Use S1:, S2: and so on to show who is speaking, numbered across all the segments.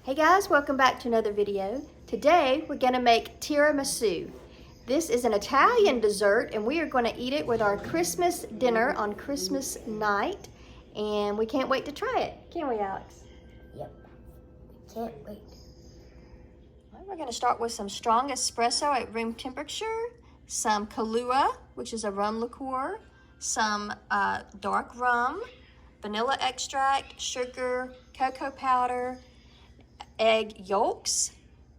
S1: Hey guys, welcome back to another video. Today we're going to make tiramisu. This is an Italian dessert and we are going to eat it with our Christmas dinner on Christmas night. And we can't wait to try it. Can't we, Alex?
S2: Yep. Can't wait.
S1: We're going to start with some strong espresso at room temperature, some Kahlua, which is a rum liqueur, some dark rum, vanilla extract, sugar, cocoa powder, egg yolks,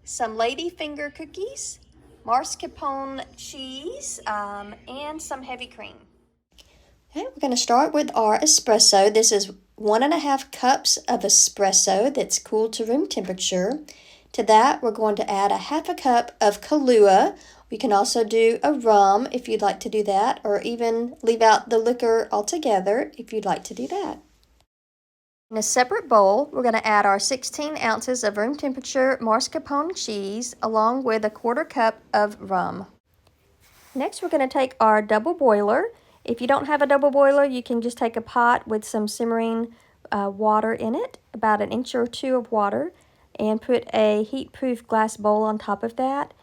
S1: some ladyfinger cookies, mascarpone cheese, and some heavy cream. Okay, we're going to start with our espresso. This is 1.5 cups of espresso that's cooled to room temperature. To that, we're going to add 1/2 cup of Kahlua. We can also do a rum if you'd like to do that, or even leave out the liquor altogether if you'd like to do that. In a separate bowl, we're going to add our 16 ounces of room temperature mascarpone cheese along with 1/4 cup of rum. Next, we're going to take our double boiler. If you don't have a double boiler, you can just take a pot with some simmering water in it, about 1 inch or 2 of water, and put a heat-proof glass bowl on top of that.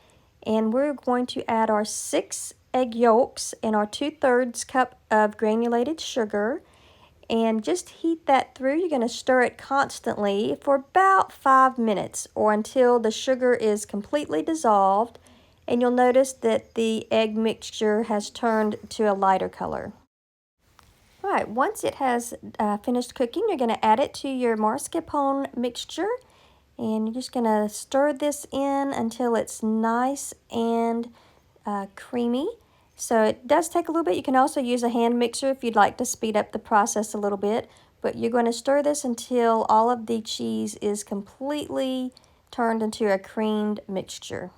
S1: And we're going to add our 6 egg yolks and our 2/3 cup of granulated sugar. And just heat that through. You're going to stir it constantly for about 5 minutes or until the sugar is completely dissolved, and you'll notice that the egg mixture has turned to a lighter color. All right, once it has finished cooking, you're going to add it to your mascarpone mixture, and you're just going to stir this in until it's nice and creamy. So it does take a little bit. You can also use a hand mixer if you'd like to speed up the process a little bit. But you're going to stir this until all of the cheese is completely turned into a creamed mixture.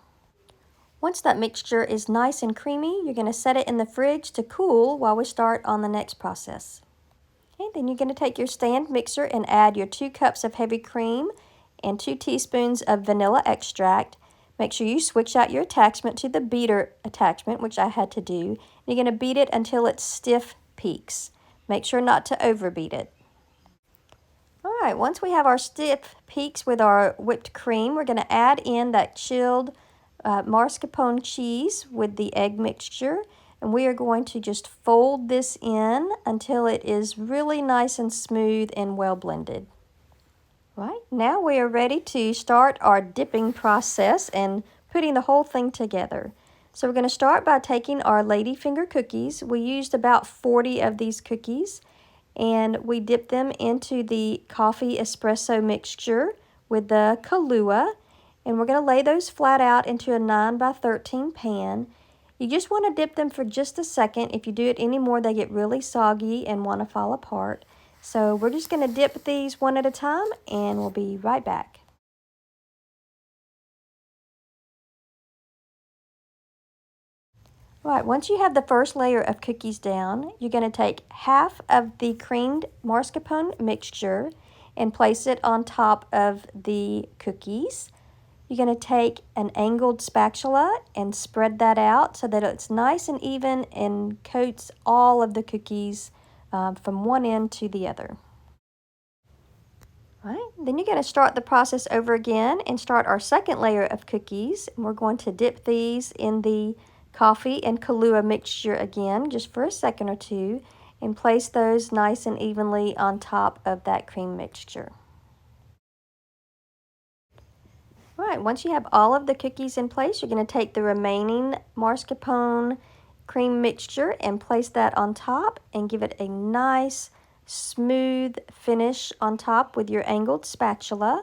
S1: Once that mixture is nice and creamy, you're going to set it in the fridge to cool while we start on the next process. Okay, then you're going to take your stand mixer and add your 2 cups of heavy cream and 2 teaspoons of vanilla extract. Make sure you switch out your attachment to the beater attachment, which I had to do. You're going to beat it until it's stiff peaks. Make sure not to overbeat it. All right, once we have our stiff peaks with our whipped cream, we're going to add in that chilled mascarpone cheese with the egg mixture. And we are going to just fold this in until it is really nice and smooth and well blended. Right, now we are ready to start our dipping process and putting the whole thing together. So we're going to start by taking our ladyfinger cookies. We used about 40 of these cookies, and we dipped them into the coffee espresso mixture with the Kahlua, and we're going to lay those flat out into a 9x13 pan. You just want to dip them for just a second. If you do it anymore, they get really soggy and want to fall apart. So we're just going to dip these one at a time, and we'll be right back. Right, once you have the first layer of cookies down, you're going to take half of the creamed mascarpone mixture and place it on top of the cookies. You're going to take an angled spatula and spread that out so that it's nice and even and coats all of the cookies from one end to the other. Right, then you're going to start the process over again and start our second layer of cookies. And we're going to dip these in the coffee and Kahlua mixture again, just for a second or two, and place those nice and evenly on top of that cream mixture. All right, once you have all of the cookies in place, you're going to take the remaining mascarpone cream mixture and place that on top and give it a nice smooth finish on top with your angled spatula.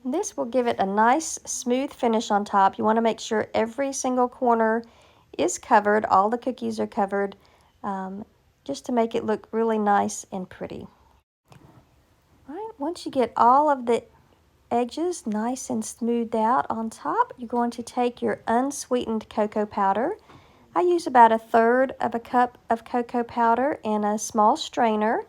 S1: This will give it a nice smooth finish on top. You want to make sure every single corner is covered, all the cookies are covered, just to make it look really nice and pretty. All right, once you get all of the edges nice and smoothed out on top, you're going to take your unsweetened cocoa powder. I use about 1/3 cup of cocoa powder in a small strainer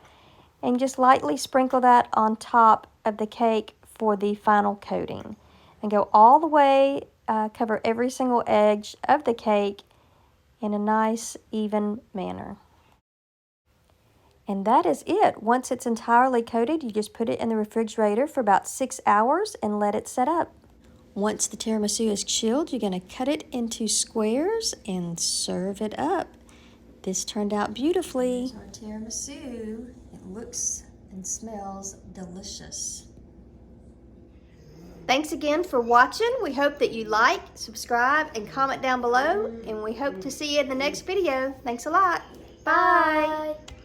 S1: and just lightly sprinkle that on top of the cake for the final coating. And go all the way, cover every single edge of the cake in a nice, even manner. And that is it. Once it's entirely coated, you just put it in the refrigerator for about 6 hours and let it set up. Once the tiramisu is chilled, you're going to cut it into squares and serve it up. This turned out beautifully. Here's our tiramisu. It looks and smells delicious. Thanks again for watching. We hope that you like, subscribe, and comment down below. And we hope to see you in the next video. Thanks a lot. Bye.
S2: Bye.